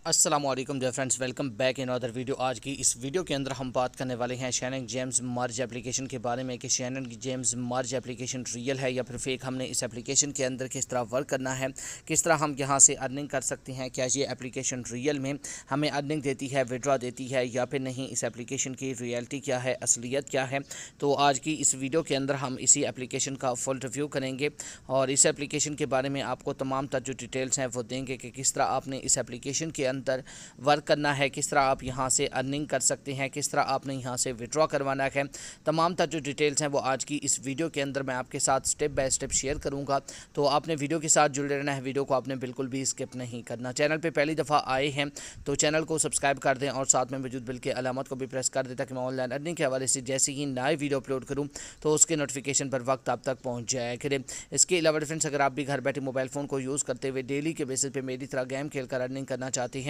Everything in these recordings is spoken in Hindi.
अस्सलामुअलैकुम dear friends, welcome back in other video. आज की इस वीडियो के अंदर हम बात करने वाले हैं शैनिंग जेम्स मर्ज एप्लीकेशन के बारे में कि शैनिंग जेम्स मर्ज एप्लीकेशन रियल है या फिर फेक। हमने इस एप्लीकेशन के अंदर किस तरह वर्क करना है, किस तरह हम यहां से अर्निंग कर सकते हैं, क्या ये एप्लीकेशन रियल में हमें अर्निंग देती है, विड्रॉ देती है या फिर नहीं, इस एप्लीकेशन की रियलिटी क्या है, असलियत क्या है। तो आज की इस वीडियो के अंदर हम इसी एप्लीकेशन का फुल रिव्यू करेंगे और इस एप्लीकेशन के बारे में आपको तमाम तर जो डिटेल्स हैं वो देंगे कि किस तरह आपने इस एप्लीकेशन के अंदर वर्क करना है, किस तरह आप यहां से अर्निंग कर सकते हैं, किस तरह आपने यहां से विड्रॉ करवाना है। तमाम तर जो डिटेल्स हैं वो आज की इस वीडियो के अंदर मैं आपके साथ स्टेप बाय स्टेप शेयर करूंगा। तो आपने वीडियो के साथ जुड़े रहना है, वीडियो को आपने बिल्कुल भी स्किप नहीं करना। चैनल पर पहली दफ़ा आए हैं तो चैनल को सब्सक्राइब कर दें और साथ में मौजूद बिल के अलामत को भी प्रेस कर दें ताकि मैं ऑनलाइन अर्निंग के हवाले से जैसे ही नए वीडियो अपलोड करूँ तो उसके नोटिफिकेशन पर वक्त आप तक पहुँच जाया करें। इसके अलावा फ्रेंड्स, अगर आप भी घर बैठे मोबाइल फ़ोन को यूज़ करते हुए डेली के बेसिस पे मेरी तरह गेम खेल कर अर्निंग करना चाहते हैं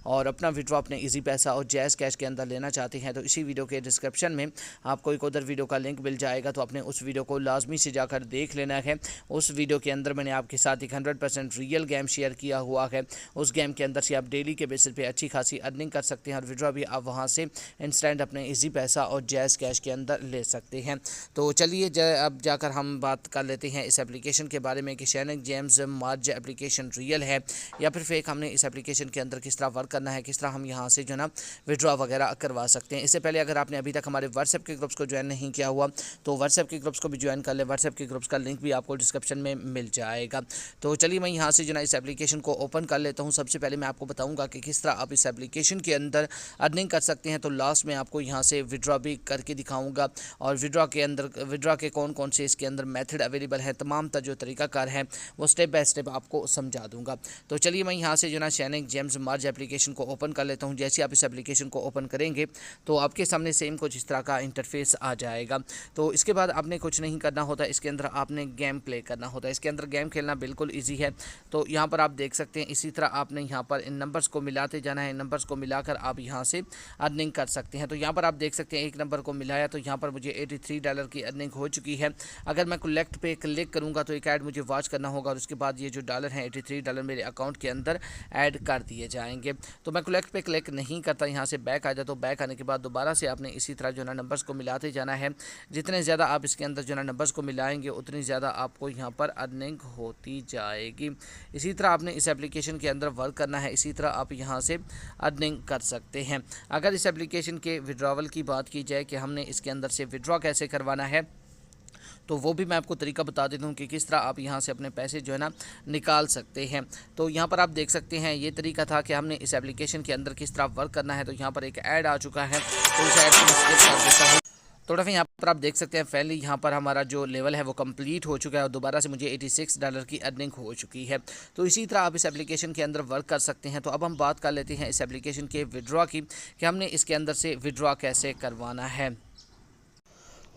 और अपना विड्रॉ अपने इजी पैसा और जैज़ कैश के अंदर लेना चाहते हैं तो इसी वीडियो के डिस्क्रिप्शन में आपको एक उधर वीडियो का लिंक मिल जाएगा। तो आपने उस वीडियो को लाजमी से जाकर देख लेना है। उस वीडियो के अंदर मैंने आपके साथ एक 100% रियल गेम शेयर किया हुआ है। उस गेम के अंदर से आप डेली के बेसिस पे अच्छी खासी अर्निंग कर सकते हैं और विड्रॉ भी आप वहाँ से इंस्टेंट अपने इजी पैसा और जैज़ कैश के अंदर ले सकते हैं। तो चलिए अब जाकर हम बात कर लेते हैं इस एप्लीकेशन के बारे में कि शैनिंग जेम्स मर्ज एप्लीकेशन रियल है या फिर फेक। हमने इस एप्लीकेशन के अंदर किस तरह वर्क करना है, किस तरह हम यहाँ से जो ना विड्रॉ वगैरह करवा सकते हैं। इससे पहले अगर आपने अभी तक हमारे व्हाट्सएप के ग्रुप्स को ज्वाइन नहीं किया हुआ तो व्हाट्सएप के ग्रुप्स को भी ज्वाइन कर ले। व्हाट्सएप के ग्रुप्स का लिंक भी आपको डिस्क्रिप्शन में मिल जाएगा। तो चलिए मैं यहाँ से जो ना इस एप्लीकेशन को ओपन कर लेता हूँ। सबसे पहले मैं आपको बताऊँगा कि किस तरह आप इस एप्लीकेशन के अंदर अर्निंग कर सकते हैं। तो लास्ट में आपको यहाँ से विड्रॉ भी करके दिखाऊँगा और विड्रॉ के कौन कौन से इसके अंदर मेथड अवेलेबल है, तमाम जो तरीकाकार है वो स्टेप बाय स्टेप आपको समझा दूंगा। तो चलिए मैं यहाँ से जो ना शैनिंग जेम्स मर्ज एप्लीकेशन को ओपन कर लेता हूँ। जैसे आप इस एप्लीकेशन को ओपन करेंगे तो आपके सामने सेम कुछ इस तरह का इंटरफेस आ जाएगा। तो इसके बाद आपने कुछ नहीं करना होता, इसके अंदर आपने गेम प्ले करना होता है। इसके अंदर गेम खेलना बिल्कुल ईजी है। तो यहाँ पर आप देख सकते हैं, इसी तरह आपने यहाँ पर इन नंबर्स को मिलाते जाना है। इन नंबर्स को मिलाकर आप यहाँ से अर्निंग कर सकते हैं। तो यहाँ पर आप देख सकते हैं एक नंबर को मिलाया तो यहाँ पर मुझे $83 की अर्निंग हो चुकी है। अगर मैं कलेक्ट पे क्लिक करूँगा तो एक ऐड मुझे वॉच करना होगा और उसके बाद ये जो डॉलर हैं $83 मेरे अकाउंट के अंदर ऐड कर दिए जाएंगे। तो मैं कलेक्ट पे क्लिक नहीं करता, यहाँ से बैक आ जाता। तो बैक आने के बाद दोबारा से आपने इसी तरह जो ना नंबर्स को मिलाते जाना है। जितने ज़्यादा आप इसके अंदर जो ना नंबर्स को मिलाएंगे उतनी ज़्यादा आपको यहाँ पर अर्निंग होती जाएगी। इसी तरह आपने इस एप्लीकेशन के अंदर वर्क करना है, इसी तरह आप यहाँ से अर्निंग कर सकते हैं। अगर इस एप्लीकेशन के विड्रॉवल की बात की जाए कि हमने इसके अंदर से विड्रॉ कैसे करवाना है तो वो भी मैं आपको तरीका बता देता हूँ कि किस तरह आप यहाँ से अपने पैसे जो है ना निकाल सकते हैं। तो यहाँ पर आप देख सकते हैं ये तरीका था कि हमने इस एप्लीकेशन के अंदर किस तरह वर्क करना है। तो यहाँ पर एक ऐड आ चुका है तो इस ऐड को मैं स्किप कर देता हूँ। थोड़ा सा यहाँ पर आप देख सकते हैं फाइनली यहाँ पर हमारा जो लेवल है वो कंप्लीट हो चुका है और दोबारा से मुझे $86 की अर्निंग हो चुकी है। तो इसी तरह आप इस एप्लीकेशन के अंदर वर्क कर सकते हैं। तो अब हम बात कर लेते हैं इस एप्लीकेशन के विड्रॉ की कि हमने इसके अंदर से विड्रॉ कैसे करवाना है।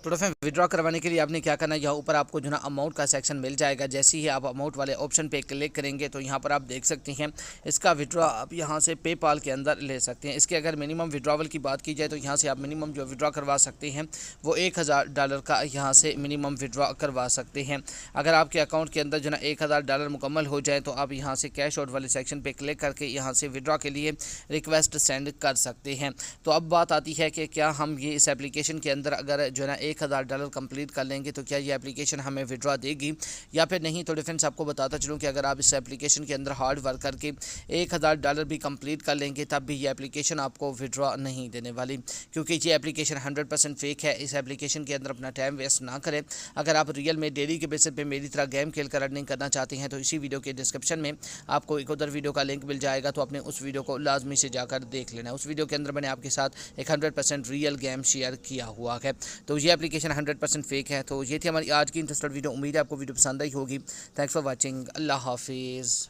तो फ्रेंड, विड्रॉ करवाने के लिए आपने क्या करना है, यहाँ ऊपर आपको जो ना अमाउंट का सेक्शन मिल जाएगा। जैसे ही आप अमाउंट वाले ऑप्शन पे क्लिक करेंगे तो यहाँ पर आप देख सकते हैं इसका विड्रॉ आप यहाँ से पेपाल के अंदर ले सकते हैं। इसके अगर मिनिमम विड्रॉवल की बात की जाए तो यहाँ से आप मिनिमम जो विड्रॉ करवा सकते हैं वो $1000 का यहाँ से मिनिमम विड्रॉ करवा सकते हैं। अगर आपके अकाउंट के अंदर जो ना $1000 मुकम्मल हो जाए तो आप यहाँ से कैश आउट वाले सेक्शन पर क्लिक करके यहाँ से विड्रॉ के लिए रिक्वेस्ट सेंड कर सकते हैं। तो अब बात आती है कि क्या हम ये इस एप्लीकेशन के अंदर अगर जो ना $1000 कंप्लीट कर लेंगे तो क्या ये एप्लीकेशन हमें विड्रॉ देगी या फिर नहीं। तो डिफरेंस आपको बताता चलूँ कि अगर आप इस एप्लीकेशन के अंदर हार्ड वर्क करके $1000 भी कंप्लीट कर लेंगे तब भी ये एप्लीकेशन आपको विड्रॉ नहीं देने वाली, क्योंकि ये एप्लीकेशन 100% फेक है। इस एप्लीकेशन के अंदर अपना टाइम वेस्ट ना करें। अगर आप रियल में डेली के बेसिस पे मेरी तरह गेम खेल कर अर्निंग करना चाहते हैं तो इसी वीडियो के डिस्क्रिप्शन में आपको एक उधर वीडियो का लिंक मिल जाएगा। तो आपने उस वीडियो को लाजमी से जाकर देख लेना है। उस वीडियो के अंदर मैंने आपके साथ एक 100% रियल गेम शेयर किया हुआ है। तो ये एप्लीकेशन 100% फेक है। तो ये थी हमारी आज की इंटरेस्टेड वीडियो। उम्मीद है आपको वीडियो पसंद आई होगी। Thanks for watching. अल्लाह हाफिज़।